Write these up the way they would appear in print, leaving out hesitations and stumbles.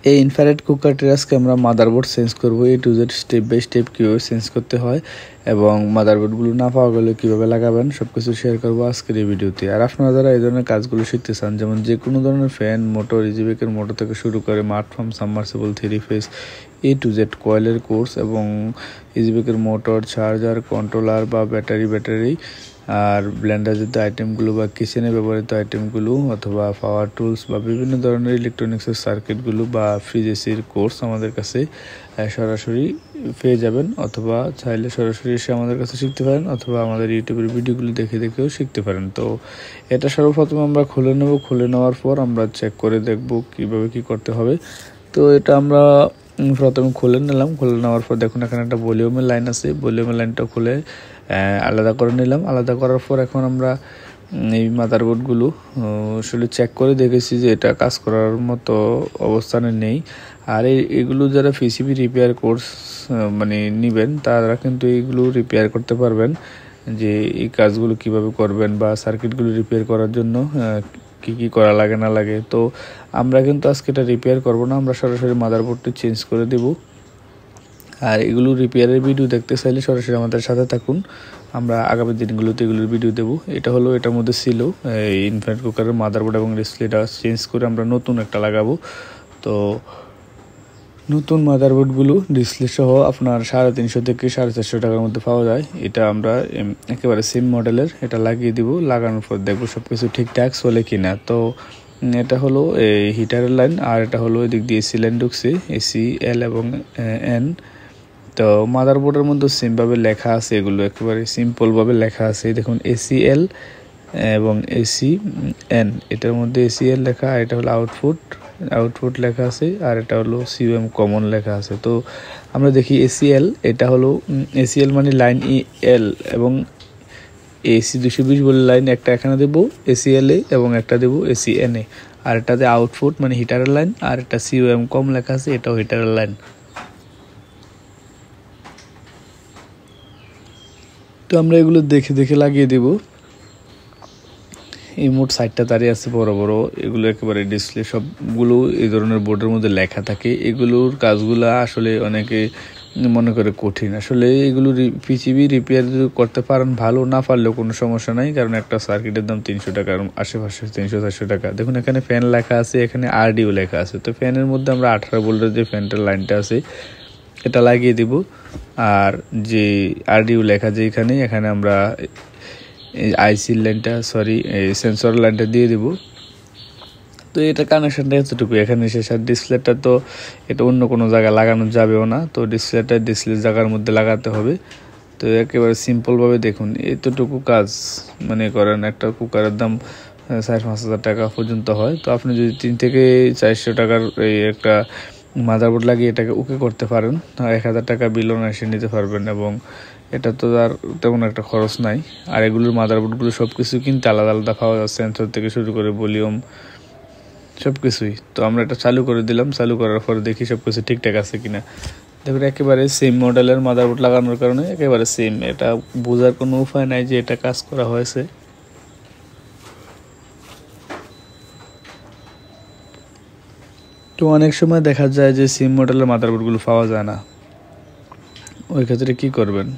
এই ইনফ্রারেড কুকারটির আজকে আমরা মাদারবোর্ড চেঞ্জ করবো, A to Z step by step কীভাবে চেঞ্জ করতে হয় এবং মাদারবোর্ডগুলো না পাওয়া গেলে কীভাবে লাগাবেন সব কিছু শেয়ার করবো আজকের এই ভিডিওতে। আর আপনারা যারা এই ধরনের কাজগুলো শিখতে চান, যেমন যে কোনো ধরনের ফ্যান, মোটর, ইজিবেকের মোটর থেকে শুরু করে মাঠফার্ম, submersible, 3 phase, A to Z কয়েলের কোর্স এবং ইজিবেকের মোটর, চার্জার, কন্ট্রোলার বা ব্যাটারি আর ব্লেন্ডার জাতীয় আইটেমগুলো বা কিচেনে ব্যবহৃত আইটেমগুলো অথবা পাওয়ার টুলস বা বিভিন্ন ধরনের ইলেকট্রনিক্সের সার্কিটগুলো বা ফ্রিজ এসির কোর্স আমাদের কাছে সরাসরি পেয়ে যাবেন, অথবা চাইলে সরাসরি এসে আমাদের কাছে শিখতে পারেন, অথবা আমাদের ইউটিউবের ভিডিওগুলো দেখেও শিখতে পারেন। তো এটা সর্বপ্রথম আমরা খুলে নেব। খুলে নেওয়ার পর আমরা চেক করে দেখব কীভাবে কী করতে হবে। তো এটা আমরা প্রথমে খুলে নিলাম। খুলে নেওয়ার পর দেখুন এখানে একটা ভলিউমের লাইন আছে, ভলিউমের লাইনটা খুলে আলাদা করে নিলাম। আলাদা করার পর এখন আমরা এই মাদারবোর্ডগুলো আসলে চেক করে দেখেছি যে এটা কাজ করার মতো অবস্থানে নেই। আর এগুলো যারা পিসিবি রিপেয়ার কোর্স নেবেন তারা কিন্তু এগুলো রিপেয়ার করতে পারবেন, যে এই কাজগুলো কিভাবে করবেন বা সার্কিটগুলো রিপেয়ার করার জন্য কি করা লাগে না লাগে। তো আমরা কিন্তু আজকে এটা রিপেয়ার করব না, আমরা সরাসরি মাদারবোর্ডটি চেঞ্জ করে দেব। আর এগুলো রিপেয়ারের ভিডিও দেখতে চাইলে সরাসরি আমাদের সাথে থাকুন, আমরা আগামী দিনগুলোতে এগুলোর ভিডিও দেবো। এটা হলো এটার মধ্যে ছিল এই ইনফ্রারেড কুকারের মাদারবোর্ড এবং ডিসপ্লেটা চেঞ্জ করে আমরা নতুন একটা লাগাবো। তো নতুন মাদারবোর্ডগুলো ডিসপ্লে সহ আপনার 350 থেকে 450 টাকার মধ্যে পাওয়া যায়। এটা আমরা একেবারে সেম মডেলের এটা লাগিয়ে দিব। লাগানোর পর দেখবো সব কিছু ঠিকঠাক চলে কিনা। তো এটা হলো এই হিটারের লাইন, আর এটা হলো এদিক দিয়ে এসি লাইন ঢুকছে, এসি এল এবং এন। তো মাদারবোর্ডের মধ্যে সেমভাবে লেখা আছে, এগুলো একেবারে সিম্পলভাবে লেখা আছে। দেখুন এসিএল এবং এসি এন, এটার মধ্যে এসিএল লেখা, আর এটা হলো আউটপুট লেখা আছে, আর এটা হলো সিওএম কমন লেখা আছে। তো আমরা দেখি এসিএল, এটা হলো এসিএল মানে লাইন ই এল এবং এসি 220 বলে লাইন একটা এখানে দেবো এসিএল এ এবং একটা দেবো এসিএন এ। আর এটাতে আউটপুট মানে হিটারের লাইন, আর এটা সিওএম কম লেখা আছে, এটাও হিটারের লাইন। তো আমরা এগুলো দেখে লাগিয়ে দেব। এই মোট 60টা তারই আছে বড় বড়, এগুলো একেবারে ডিসপ্লে সবগুলো এই ধরনের বোর্ডের মধ্যে লেখা থাকে। এগুলোর কাজগুলো আসলে অনেকে মনে করে কঠিন, আসলে এগুলো পিসিবি রিপেয়ার যদি করতে পারেন ভালো, না পারলেও কোনো সমস্যা নাই, কারণ একটা সার্কিটের দাম 300 টাকার আশেপাশে, 300-400 টাকা। দেখুন এখানে ফ্যান লেখা আছে, এখানে আরডিও লেখা আছে। তো ফ্যানের মধ্যে আমরা 18 ভোল্টের যে ফ্যানটার লাইনটা আছে এটা লাগিয়ে দিব, আর যে আরডিও লেখা যে এখানে আমরা আইসির লাইনটা এই সেন্সর লাইনটা দিয়ে দিব। তো এটা কানেকশনটা এতটুকু এখানে শেষ। আর ডিসপ্লেটা তো এটা অন্য কোনো জায়গায় লাগানো যাবেও না, তো ডিসপ্লে জায়গার মধ্যে লাগাতে হবে। তো একেবারে সিম্পলভাবে দেখুন এতটুকু কাজ, মনে করেন একটা কুকারের দাম 4-5 হাজার টাকা পর্যন্ত হয়। তো আপনি যদি 3 থেকে 400 টাকার এই একটা মাদারবোর্ড লাগিয়ে এটাকে ওকে করতে পারেন, 1000 টাকা বিল এসে নিতে পারবেন, এবং এটা তো আর তেমন একটা খরচ নাই। আর এগুলোর মাদারবোর্ডগুলো সব কিছু কিন্তু আলাদা আলাদা পাওয়া যাচ্ছে, সেন্সর থেকে শুরু করে ভলিউম সব কিছুই। তো আমরা এটা চালু করে দিলাম, চালু করার পরে দেখি সব কিছু ঠিকঠাক আছে কিনা। দেখুন একেবারে সেম মডেলের মাদারবোর্ড লাগানোর কারণে একেবারে সেম, এটা বোঝার কোনো উপায় নাই যে এটা কাজ করা হয়েছে। তো অনেক সময় দেখা যায় যে সেম মডেলের মাদারবোর্ডগুলো পাওয়া যায় না, ওই ক্ষেত্রে কী করবেন?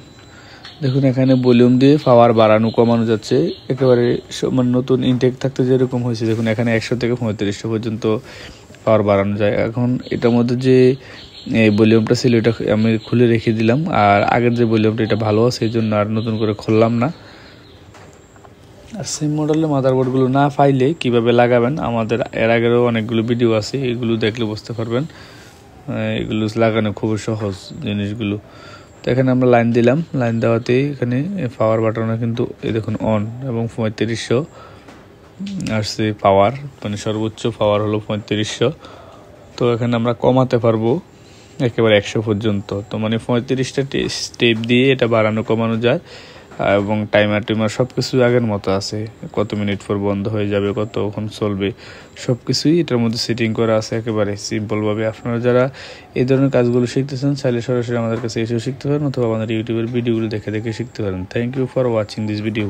দেখুন এখানে ভলিউম দিয়ে পাওয়ার বাড়ানো কমানো যাচ্ছে, একেবারে নতুন ইনটেক থাকতে যেরকম হয়েছে। দেখুন এখানে 100 থেকে 3500 পর্যন্ত পাওয়ার বাড়ানো যায়। এখন এটার মধ্যে যে ভলিউমটা ছিল এটা আমি খুলে রেখে দিলাম, আর আগের যে ভলিউমটা এটা ভালো আছে, এই জন্য আর নতুন করে খুললাম না। আর সেম মডেলের মাদারবোর্ডগুলো না পাইলে কীভাবে লাগাবেন, আমাদের এর আগেরও অনেকগুলো ভিডিও আছে, এগুলো দেখলে বুঝতে পারবেন। এগুলো লাগানো খুবই সহজ জিনিসগুলো। তো এখানে আমরা লাইন দিলাম, লাইন দেওয়াতেই এখানে পাওয়ার বাটনে কিন্তু এই দেখুন অন এবং 3500 আসছে পাওয়ার, মানে সর্বোচ্চ পাওয়ার হলো 3500। তো এখানে আমরা কমাতে পারবো একেবারে 100 পর্যন্ত। তো মানে 35টা স্টেপ দিয়ে এটা বাড়ানো কমানো যায়, এবং টাইমার সব কিছু আগের মতো আছে, কত মিনিট পর বন্ধ হয়ে যাবে, কতক্ষণ চলবে, সব কিছুই এটার মধ্যে সেটিং করা আছে একেবারে সিম্পলভাবে। আপনারা যারা এই ধরনের কাজগুলো শিখতে চান চাইলে সরাসরি আমাদের কাছে এসেও শিখতে পারেন, অথবা আমাদের ইউটিউবের ভিডিওগুলো দেখে শিখতে পারেন। Thank you for watching this video.